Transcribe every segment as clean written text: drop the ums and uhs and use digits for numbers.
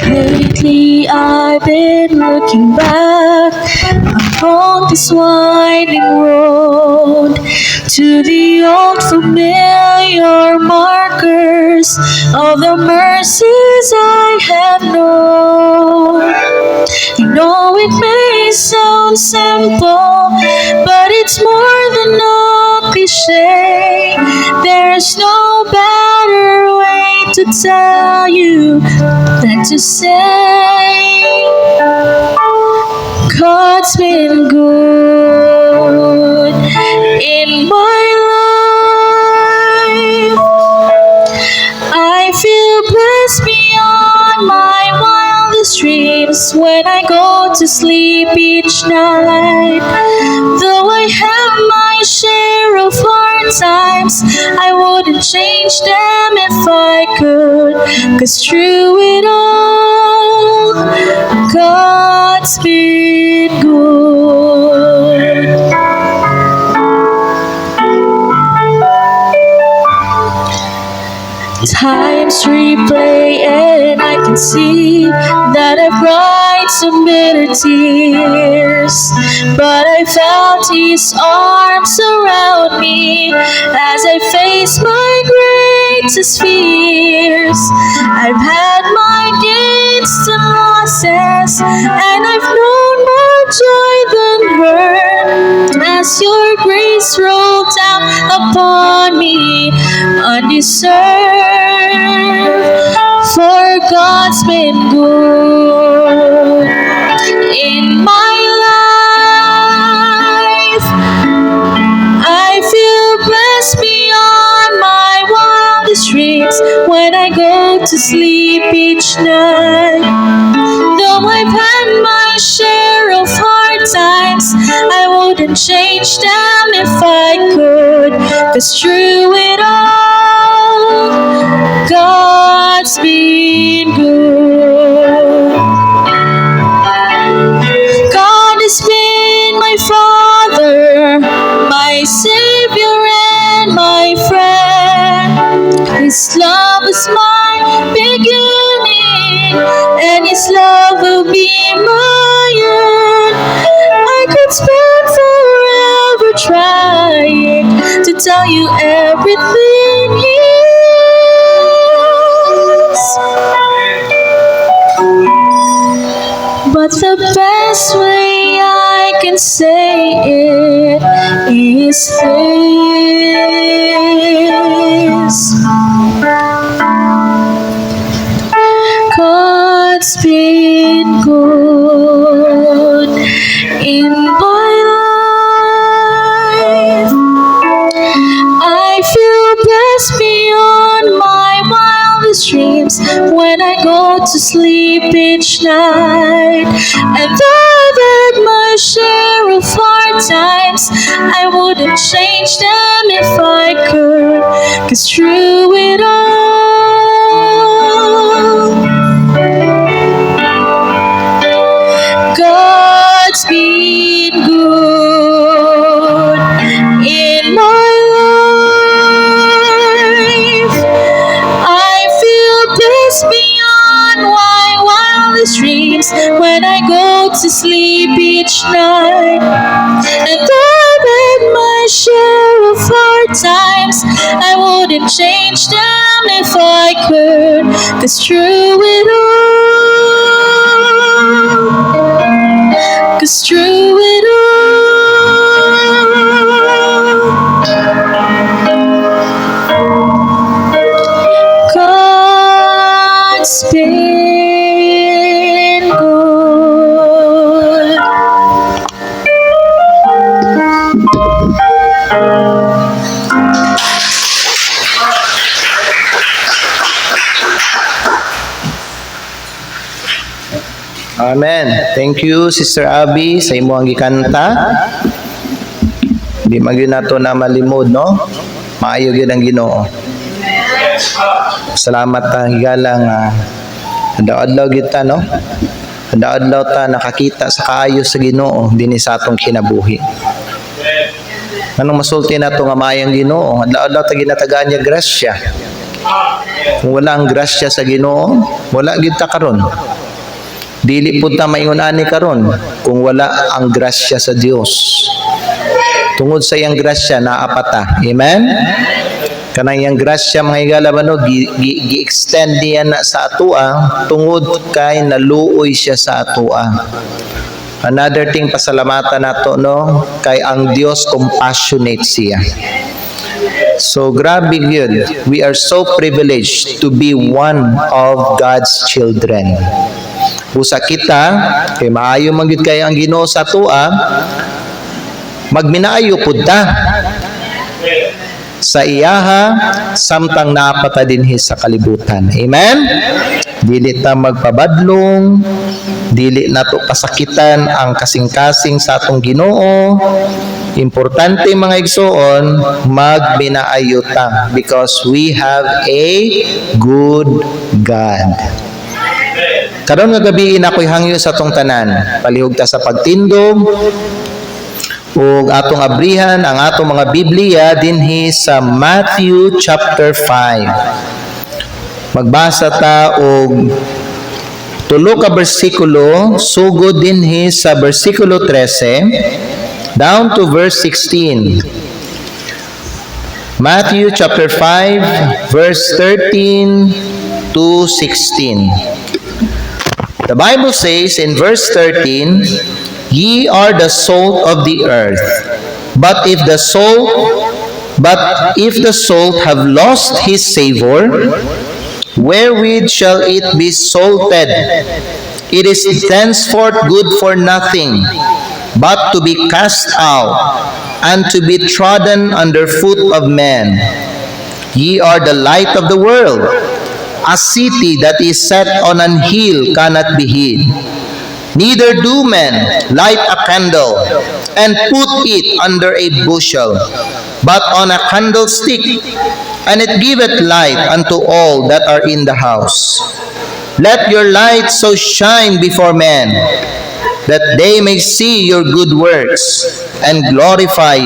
Lately I've been looking back along this winding road to the old familiar markers of the mercies I have known. You know it may sound simple, but it's more than a cliche. There's no better way to tell you than to say God's been good in my life. I feel blessed beyond my wildest dreams when I go to sleep each night. Though I have my share of hard times, I wouldn't change them if I could. 'Cause through it all, God's been good. Times replay and I can see that I cried some bitter tears, but I felt His arms around me as I faced my greatest fears. I've had my gains and losses, and I've known more joy than hurt as Your grace rolled down upon me undeserved. For God's been good in my life. I feel blessed beyond my wildest dreams when I go to sleep each night. Though I've had my share of hard times, I wouldn't change them if I could. 'Cause through it all, God's been good. God has been my Father, my Savior and my friend. His love is my beginning, and His love will be my end. I could spend forever trying to tell you everything He is, but the best way I can say it is this: God's been good in my life. I feel blessed beyond my wildest dreams when I go to sleep each night. And though I've had my share of hard times, I wouldn't change them if I could. 'Cause through it all, God's been good in my life. I feel blessed beyond my wildest dreams when I go to sleep each night. And though I've had my share of hard times, I wouldn't change them if I could. 'Cause through it all, 'cause through it all, God's been good. Amen. Thank you, Sister Abby, sa imo ang gikanta. Di magyud nato na malimod, no? Maayo gyud ang Ginoo. Salamat ta higala nga Adlaw-adlaw kita, no? Adlaw-adlaw ta nakakita sa kaayo sa Ginoo dinhi sa atong kinabuhi. Anong masulti nato nga maayang Ginoo? Adlaw-adlaw ta ginatagaan niya grasya. Kung wala ang grasya sa Ginoo, wala gid ta karon. Dili pud ta maingon ani karon kung wala ang grasya sa Dios. Tungod sa iyang grasya naapata. Amen. Kanang iyang grasya mga higala bano gi-extend niya na sa atoa tungod kay naluoy siya sa atoa. Another thing pasalamatan nato no kay ang Dios compassionate siya. So grabe yun. We are so privileged to be one of God's children. Usa kita kay maayo man gyud kay ang Ginoo sa atoa, magminaayo pud ta sa iyaha samtang napata dinhi sa kalibutan. Amen. Dili ta magpabadlong, dili nato kasakitan ang kasing-kasing sa atong Ginoo. Importante mga igsoon, magbinaayo ta because we have a good God. Karon nga gabi ako'y hangyo sa atong tanan. Palihog ta sa pagtindog ug atong abrihan ang atong mga Biblia dinhi sa Matthew chapter 5. Magbasa ta og tulo ka bersikulo sugod dinhi sa bersikulo 13 down to verse 16. Matthew chapter 5 verse 13 to 16. The Bible says in verse 13, "Ye are the salt of the earth. But if the salt have lost his savor, wherewith shall it be salted? It is thenceforth good for nothing, but to be cast out, and to be trodden under foot of men. Ye are the light of the world. A city that is set on an hill cannot be hid. Neither do men light a candle and put it under a bushel, but on a candlestick, and it giveth light unto all that are in the house. Let your light so shine before men, that they may see your good works and glorify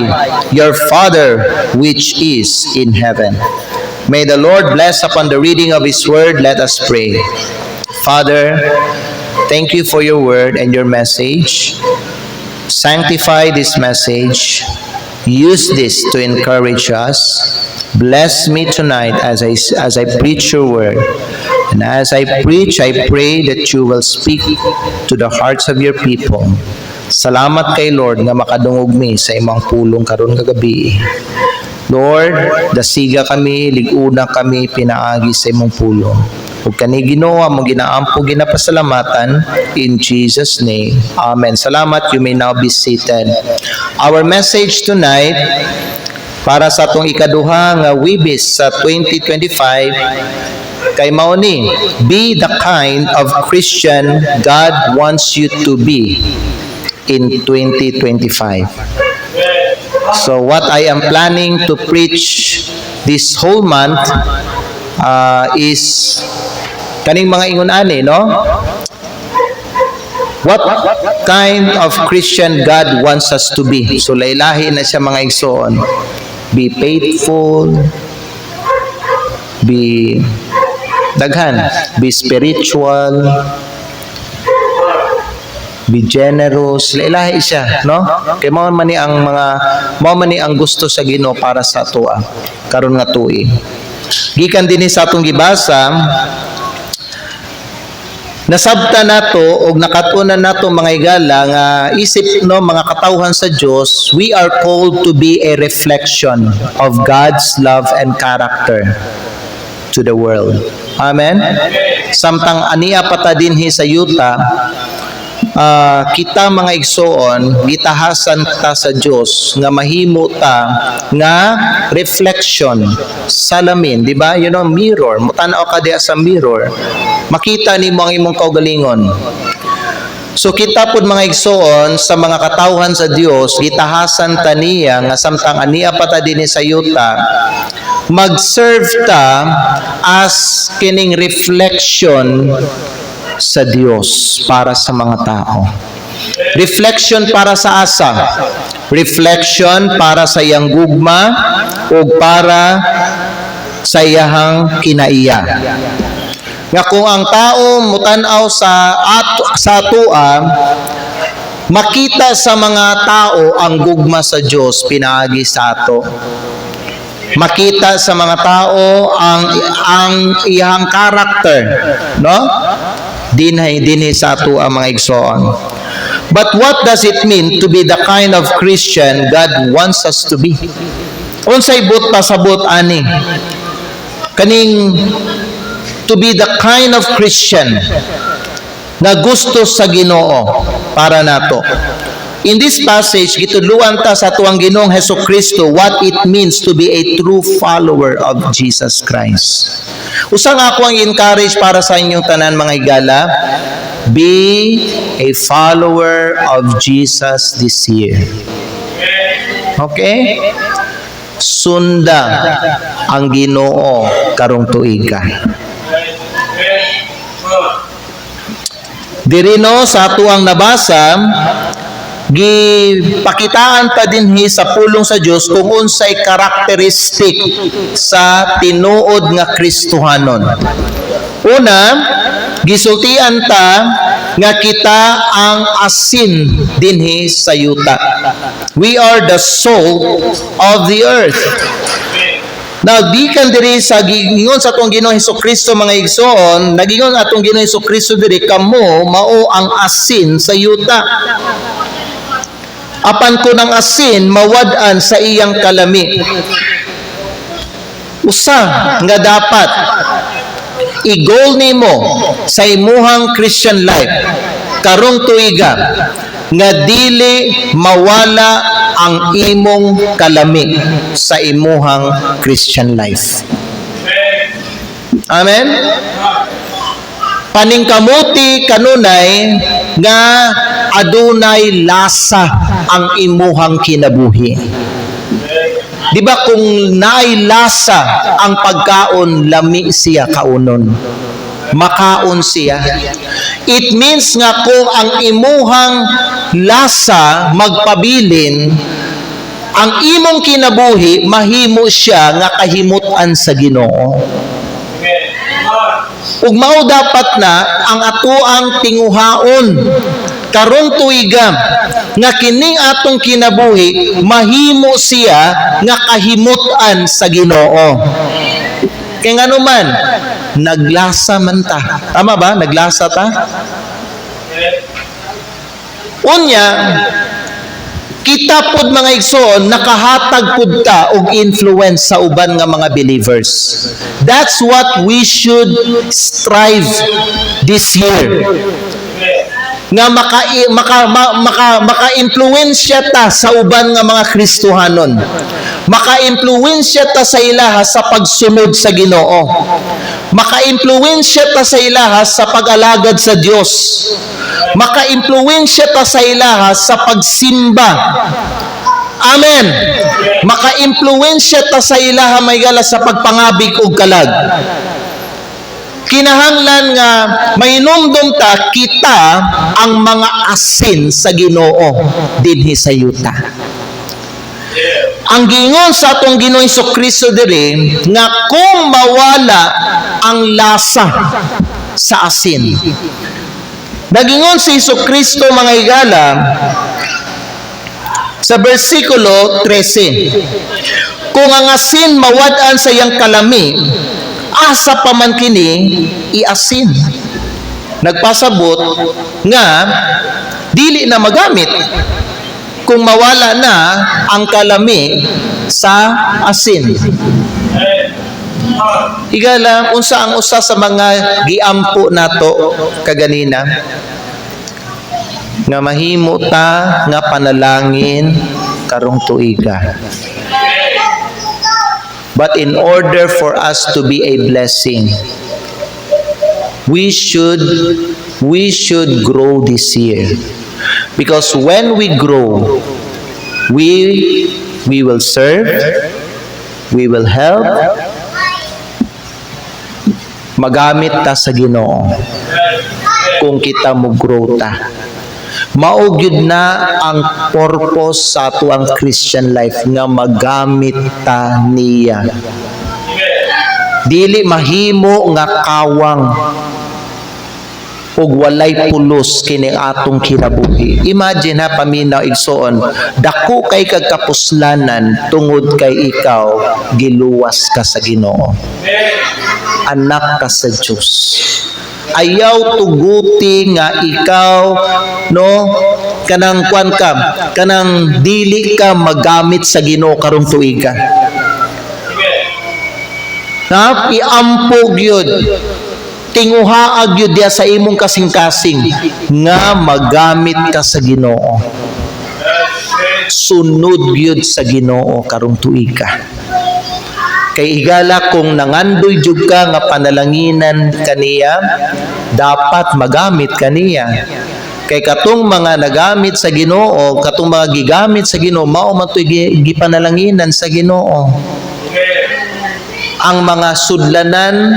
your Father which is in heaven." May the Lord bless upon the reading of His word. Let us pray. Father, thank you for your word and your message. Sanctify this message. Use this to encourage us. Bless me tonight as I preach your word. And as I preach, I pray that you will speak to the hearts of your people. Salamat kay Lord nga makadungog mi sa imong pulong karon kagabi. Lord, dasiga kami, liguna kami, pinaagi sa imong pulong. Ug kani Ginoo mo ginaampo ginapasalamatan in Jesus name. Amen. Salamat. You may now be seated. Our message tonight para sa atong ikaduha nga Wibis sa 2025 kay mao ni, be the kind of Christian God wants you to be in 2025. So what I am planning to preach this whole month is kaning mga ingon ani, no? What kind of Christian God wants us to be? So laylahi na siya mga igsoon. Be faithful, be daghan, be spiritual, be generous, laylahi siya, no? Kay mao man ni ang gusto sa Ginoo para sa atoa karon nga tuig. Gikan dinhi sa atong gibasa, nasabta nato og nakatunan nato mga higala nga isip no mga katawhan sa Dios, we are called to be a reflection of God's love and character to the world. Amen. Samtang ania pata dinhi sa yuta, kita mga igsoon gitahasan ta sa Dios nga mahimo ta nga reflection salamin, di ba? You know, mirror, mutanaw ka diha sa mirror, makita nimo ang imong kaugalingon. So kita pud mga igsoon sa mga katawhan sa Dios gitahasan ta niya nga samtang ania pa ta dinhi sa yuta, mag-serve ta as kining reflection sa Dios para sa mga tao. Reflection para sa asa. Reflection para sa iyang gugma o para sa iyahang kinaiya. Nga kung ang tao mutanaw sa atua, makita sa mga tao ang gugma sa Dios pinaagi sa ato. Makita sa mga tao ang iyang karakter, no? Dinhi sa ato ang mga igsoon. But what does it mean to be the kind of Christian God wants us to be? Unsay but pasabot ani? Kaning to be the kind of Christian na gusto sa Ginoo para nato. In this passage, gitudluan ta sa tuwang Ginoong Hesukristo what it means to be a true follower of Jesus Christ. Usang ako ang encourage para sa inyong tanan mga higala, be a follower of Jesus this year. Okay? Sunda ang Ginoo karong tuiga. Diri no sa ato ang nabasa, gipakitaan pa dinhi sa pulong sa Dios kung unsay karakteristik sa tinuod nga Kristohanon. Una, gisultian ta nga kita ang asin dinhi sa yuta. We are the salt of the earth. Nagbikan diri sa giingon sa atong Ginoong Hesukristo mga igsoon, nagingon atong Ginoong Hesukristo diri kamo mao ang asin sa yuta. Apan ko ng asin mawad-an sa iyang kalami. Usa nga dapat i-goal nimo sa imuhang Christian life karong tuiga nga dili mawala ang imong kalami sa imuhang Christian life. Amen? Paningkamuti kanunay nga adunay lasa ang imuhang kinabuhi. Di ba kung naay lasa ang pagkaon, lami siya kaunon. Makaon siya. It means nga kung ang imuhang lasa magpabilin, ang imong kinabuhi, mahimo siya nga kahimutan sa Ginoo. Ug mao dapat na ang atoang tinguhaon karong tuiga nga kining atong kinabuhi mahimo siya nga kahimutan sa Ginoo. Kaya nga naman, naglasa man ta. Tama ba? Naglasa ta? Unya, kita pod mga igsoon, nakahatag pod ta og influence sa uban nga mga believers. That's what we should strive this year. Nga maka-impluwensya ta sa uban nga mga Kristohanon. Maka-impluwensya ta sa ilaha sa pagsunod sa Ginoo. Maka-impluwensya ta sa ilaha sa pag-alagad sa Dios. Maka-impluwensya ta sa ilaha sa pagsimba. Amen. Maka-impluwensya ta sa ilaha maygala sa pagpangabig og kalag. Kinahanglan nga mainumdum ta kita ang mga asin sa Ginoo dinhi sa yuta. Ang giingon sa atong Ginoong Hesukristo diri nga kung mawala ang lasa sa asin. Nagingon si Hesukristo mga higala sa versikulo 13. Kung ang asin mawad-an sa iyang kalami, asa pa man kini iasin. Nagpasabot nga dili na magamit kung mawala na ang kalami sa asin. Igala, unsa ang usa sa mga giampo nato kaganina nga mahimo ta nga panalangin karong tuiga. But in order for us to be a blessing, we should grow this year. Because when we grow, we will serve, we will help, magamit ta sa Ginoo. kung kita mo grow ta. Mao gyud na ang purpose sa ato ang Christian life nga magamit ta niya. Dili mahimo nga kawang ug walay pulos kini atong kinabuhi. Imagine ha, paminaw igsoon, dako kay kag kapuslanan tungod kay ikaw giluwas ka sa Ginoo. Anak ka sa Dios. Ayaw tuguti nga ikaw no kanang kwan ka, kanang dili ka magamit sa Ginoo karong tuiga. Na iampog yun, tinguhaag yun diya sa imong kasing-kasing nga magamit ka sa Ginoo. Sunod yun sa Ginoo karong tuiga. Kay igala kung nangandoy jud ka nga panalanginan kaniya, dapat magamit kaniya. Kay katong mga nagamit sa Ginoo, katong mga gigamit sa Ginoo, mao man toy gipanalanginan sa Ginoo. Ang mga sudlanan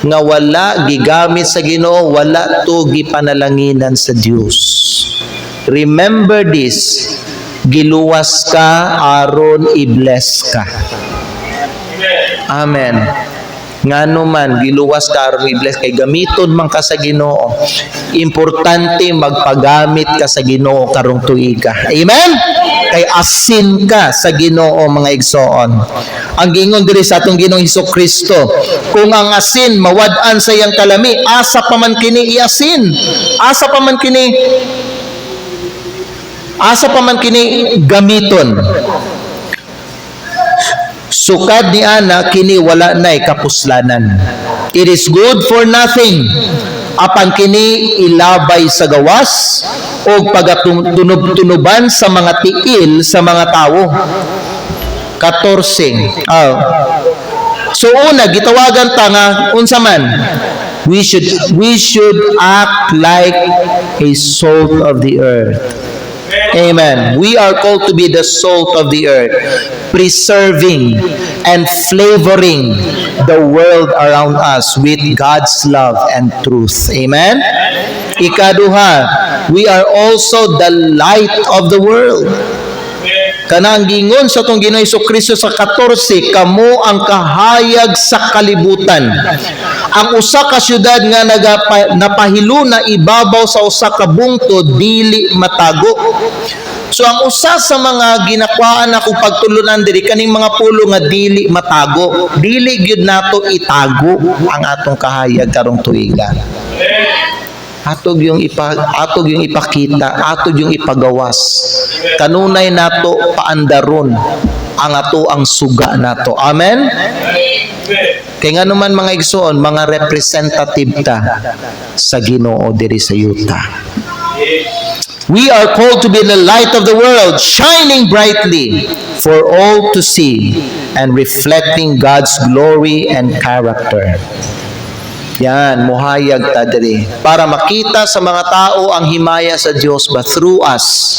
nga wala gigamit sa Ginoo, wala to gipanalanginan sa Dios. Remember this, giluwas ka aron i-bless ka. Amen. Ngano man giluwas ka aron i-bless kay gamiton man ka sa Ginoo. Importante magpagamit ka sa Ginoo karong tuiga. Amen. Kay asin ka sa Ginoo mga igsoon. Ang gingon diri sa atong Ginoong Hesukristo, kung ang asin mawad-an sa iyang kalami, asa pa man kini iasin. Asa pa man kini gamiton. Sukad ni ana kini wala nay kapuslanan. It is good for nothing. Apan kini ilabay sa gawas o pagatunob-tunuban sa mga tiil sa mga tawo. 14. So una gitawagan ta nga unsa man, we should act like a salt of the earth. Amen. We are called to be the salt of the earth, preserving and flavoring the world around us with God's love and truth. Amen. Ikaduha, we are also the light of the world. Kanang gingon sa atong Ginoong Hesukristo sa 14, kamo ang kahayag sa kalibutan. Ang usa ka syudad nga napahilo na ibabaw sa usa ka bungtod dili matago. So ang usa sa mga ginakwaan ako pagtulunan diri kaning mga pulo nga dili matago, dili gyud nato itago ang atong kahayag karong tuiga. Atog yung ipakita, atog yung ipagawas. Kanunay nato paandaron ang ato ang suga nato. Amen. Kay nga naman mga igsoon, mga representative ta sa Ginoo diri sa yuta. We are called to be the light of the world, shining brightly for all to see and reflecting God's glory and character. Yan, muhayag ta diri para makita sa mga tao ang himaya sa Dios, but through us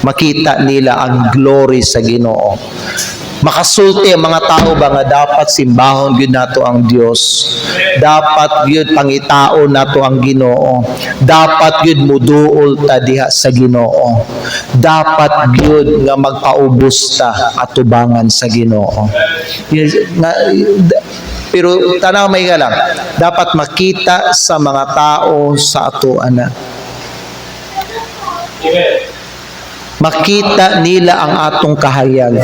makita nila ang glory sa Ginoo. Makasulti ang mga tao ba nga dapat simbahon gyud nato ang Dios. Dapat gyud pangitao nato ang Ginoo. Dapat gyud muduol ta diha sa Ginoo. Dapat gyud nga magpaubos ta atubangan sa Ginoo. Pero tanaw may lang, dapat makita sa mga tao sa ato ana. Makita nila ang atong kahayag.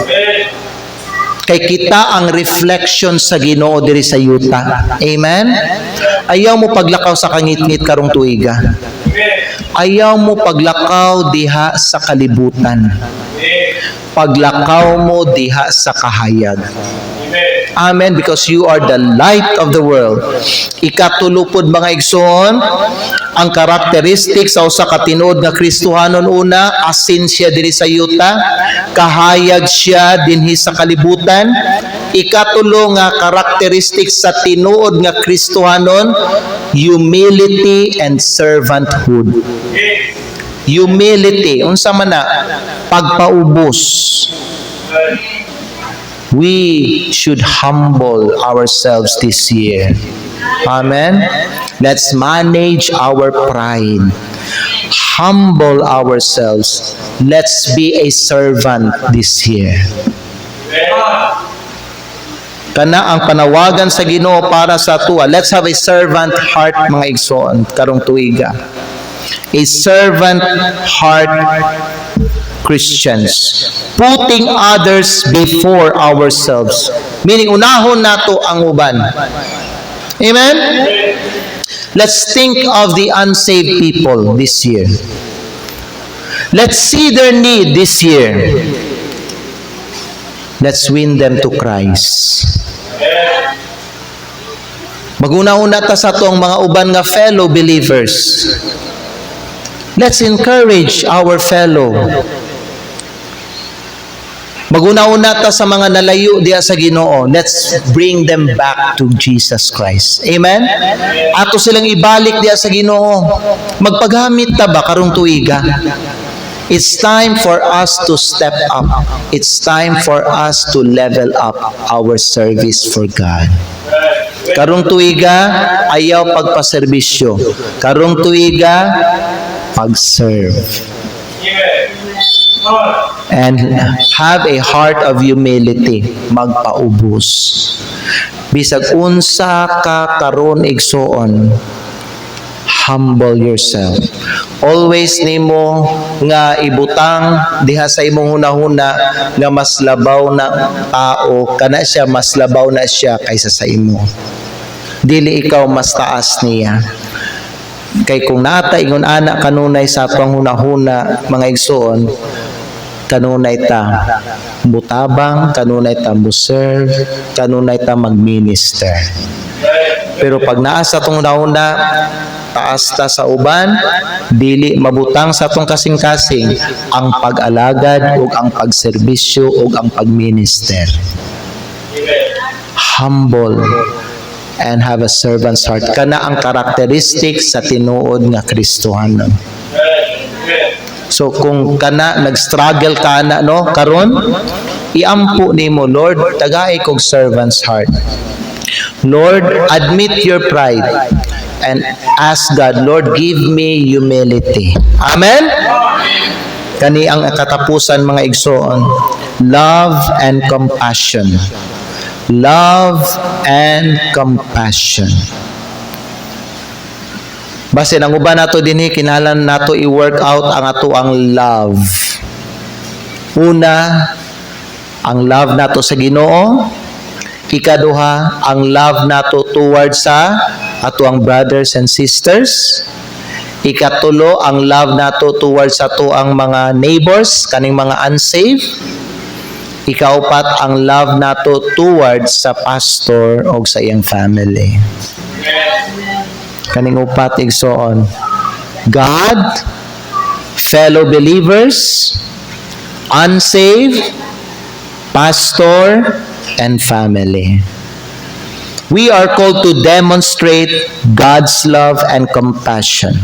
Kay kita ang reflection sa Ginoo diri sa yuta. Amen. Ayaw mo paglakaw sa kangit-ngit karong tuiga. Ayaw mo paglakaw diha sa kalibutan. Paglakaw mo diha sa kahayag. Amen. Because you are the light of the world. Ikatulupod mga igsoon, ang karakteristik sa usa ka tinuod nga Kristohanon una, asin siya diri sa yuta, kahayag siya dinhi sa kalibutan. Ikatulo nga karakteristik sa tinuod nga Kristohanon, humility and servanthood. Humility, unsa man na pagpaubos. We should humble ourselves this year. Amen. Let's manage our pride. Humble ourselves. Let's be a servant this year. Kana ang panawagan sa Ginoo para sa tuwa. Let's have a servant heart, mga igsoon, karong tuiga. A servant heart Christians. Putting others before ourselves. Meaning, unahon nato ang uban. Amen? Let's think of the unsaved people this year. Let's see their need this year. Let's win them to Christ. Maguna-una ta sa itong mga uban nga fellow believers. Let's encourage our fellow. Maguna-una ta sa mga nalayo diya sa Ginoo. Let's bring them back to Jesus Christ. Amen? Ato silang ibalik diya sa Ginoo. Magpagamit ta ba karong tuiga? It's time for us to step up. It's time for us to level up our service for God. Karong tuiga, ayaw pagpaserbisyo. Karong tuiga, pag-serve. And have a heart of humility. Magpaubos. Bisag unsa ka karon igsoon, humble yourself. Always nimo nga ibutang diha sa imong hunahuna nga mas labaw na tao, kana siya mas labaw na siya kaysa sa imo. Dili ikaw mas taas niya. Kay kung nata ingon ana kanunay sa panghunahuna, mga igsoon, kanunay ta butabang, kanunay ta muserve, kanunay ta magminister. Pero pag naa sa tong nauna, taas ta sa uban, dili mabutang sa tong kasing-kasing ang pag-alagad ug ang pagserbisyo ug ang pagminister. Humble and have a servant's heart. Kana ang karakteristik sa tinuod nga Kristohanon. So kung kana nag-struggle ka na no karon, iampo nimo, Lord, tagay kog servant's heart. Lord, admit your pride and ask God, Lord, give me humility. Amen? Kani ang katapusan, mga igsoon. Love and compassion. Love and compassion. Basin ang uban nato dinhi, kinahanglan nato i-work out ang ato ang love. Una, ang love nato sa Ginoo. Ikaduha, ang love nato towards sa ato ang brothers and sisters. Ikatulo, ang love nato towards ato ang mga neighbors, kaning mga unsaved. Ikaupat, ang love nato towards sa pastor o sa iyang family. Kaning upat, igsoon. God, fellow believers, unsaved, pastor, and family. We are called to demonstrate God's love and compassion.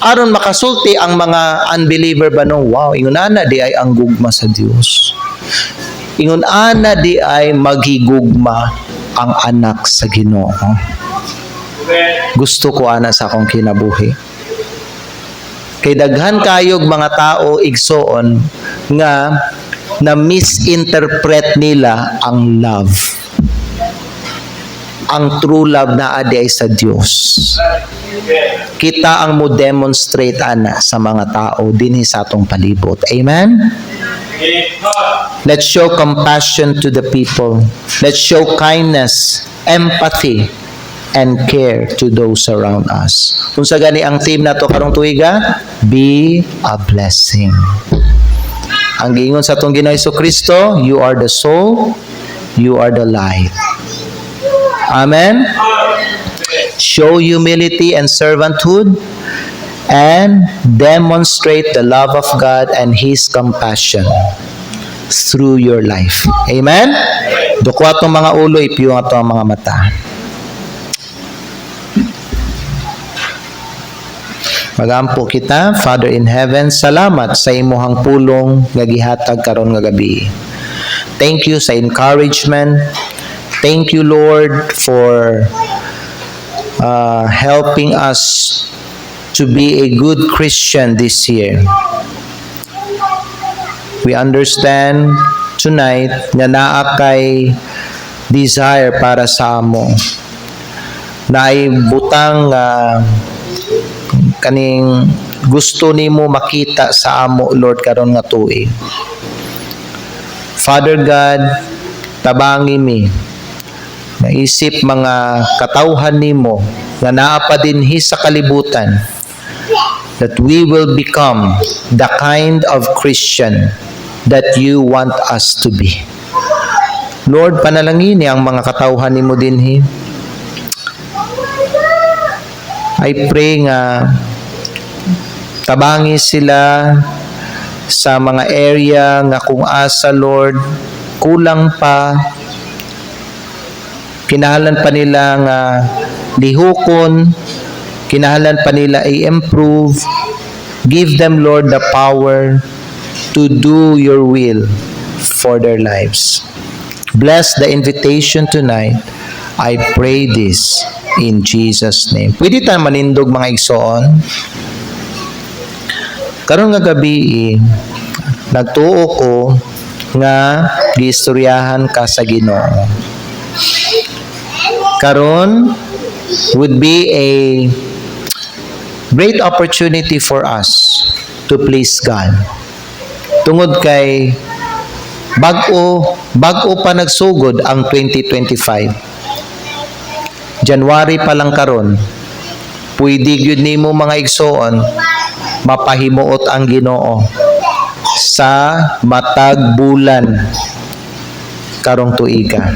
Aron makasulti ang mga unbeliever ba no, wow, ingon ana di ay ang gugma sa Dios. Ingon ana di ay maghigugma ang anak sa Ginoo. Gusto ko ana sa akong kinabuhi. Kay daghan kayog mga tao igsoon nga na misinterpret nila ang love. Ang true love na adi ay sa Dios. Kita ang mo demonstrate ana sa mga tao dinhi sa atong palibot. Amen? Let's show compassion to the people. Let's show kindness, empathy, and care to those around us. Unsa gani ang theme nato karong tuiga? Be a blessing. Ang giingon sa atong Ginoo Jesucristo, you are the soul, you are the light. Amen? Show humility and servanthood and demonstrate the love of God and His compassion through your life. Amen? Duko atong mga ulo, ipiyo atong mga mata. Magampo kita, Father in heaven, salamat sa imuhang pulong nga gihatag karon nga gabi. Thank you sa encouragement. Thank you, Lord, for helping us to be a good Christian this year. We understand tonight nga naa kay desire para sa amo. Naay butang kaning gusto nimo makita sa amo, Lord, karon nga tuig. Father God, tabangi mi naisip mga katawhan nimo nga naa pa dinhi sa kalibutan, that we will become the kind of Christian that you want us to be. Lord, panalangin ang mga katawhan nimo dinhi. I pray nga tabangi sila sa mga area nga kung asa, Lord, kulang pa, kinahanglan pa nila nga lihukon, kinahanglan pa nila i-improve. Give them, Lord, the power to do your will for their lives. Bless the invitation tonight. I pray this in Jesus' name. Pwede tayo manindog, mga igsoon. Karon nga gabi, nagtuo ko nga giistoryahan ka sa Ginoo. Karon would be a great opportunity for us to please God. Tungod kay bago pa nagsugod ang 2025. January pa lang karon, pwede gyud nimo, mga igsoon, mapahimuot ang Ginoo sa matag bulan karong tuiga.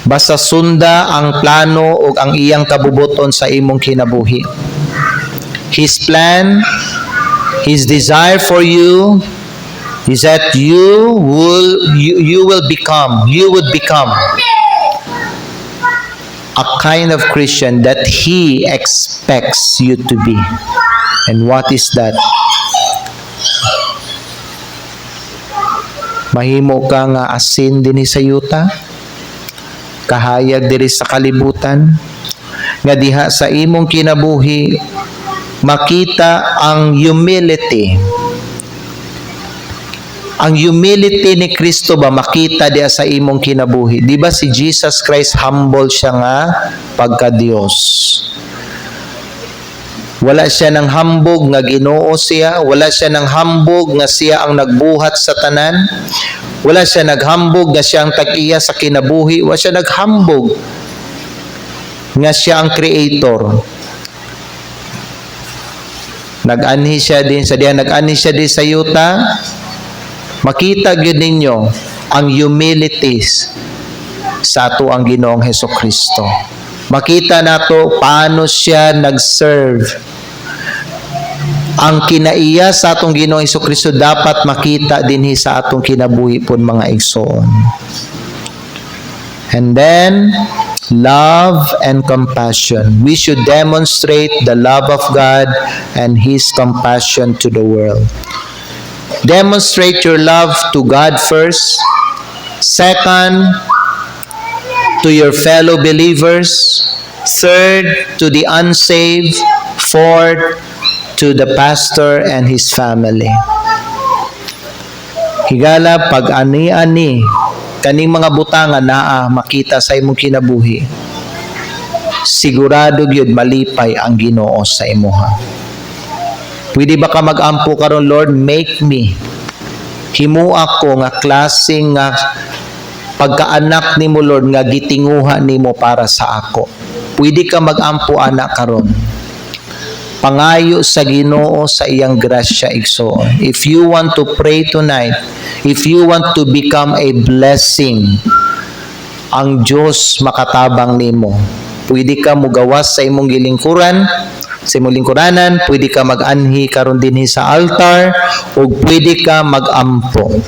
Basta sunda ang plano ug ang iyang kabubuton sa imong kinabuhi. His plan, His desire for you is that you would become a kind of Christian that He expects you to be. And what is that? Mahimo ka nga asin dinhi sa yuta, kahayag diri sa kalibutan, nga diha sa imong kinabuhi makita ang humility. Ang humility ni Kristo ba makita diha sa imong kinabuhi? Di ba si Jesus Christ humble siya nga pagka Dios? Wala siya ng hambog nga Ginoo siya, wala siya ng hambog nga siya ang nagbuhat sa tanan, wala siya naghambog nga siya ang tag-iya sa kinabuhi, wala siya naghambog nga siya ang creator. Nag-anhi siya din sa yuta. Makita gyud ninyo ang humilities sa ato ang Ginoong Hesukristo. Makita nato paano siya nag-serve. Ang kinaiya sa atong Ginoong Hesukristo dapat makita dinhi sa atong kinabuhi pon, mga igsoon. And then, love and compassion. We should demonstrate the love of God and His compassion to the world. Demonstrate your love to God first. Second, to your fellow believers. Third, to the unsaved. Fourth, to the pastor and his family. Higala, pag ani-ani kaning mga butangan naa makita sa imong kinabuhi, sigurado gyud malipay ang Ginoo sa imuha. Pwede ba ka mag-ampo karon, Lord, make me, himu ako nga klaseng nga pagkaanak nimo, Lord, nga gitinguha nimo para sa ako. Pwede ka mag-ampo, anak, karon. Pangayo sa Ginoo sa iyang grasya, igsoon. If you want to pray tonight, if you want to become a blessing, ang Diyos makatabang nimo. Pwede ka mugawas sa imong gilingkuran, sa imong lingkuranan, pwede ka mag-anhi karon dinhi sa altar, o pwede ka mag-ampo.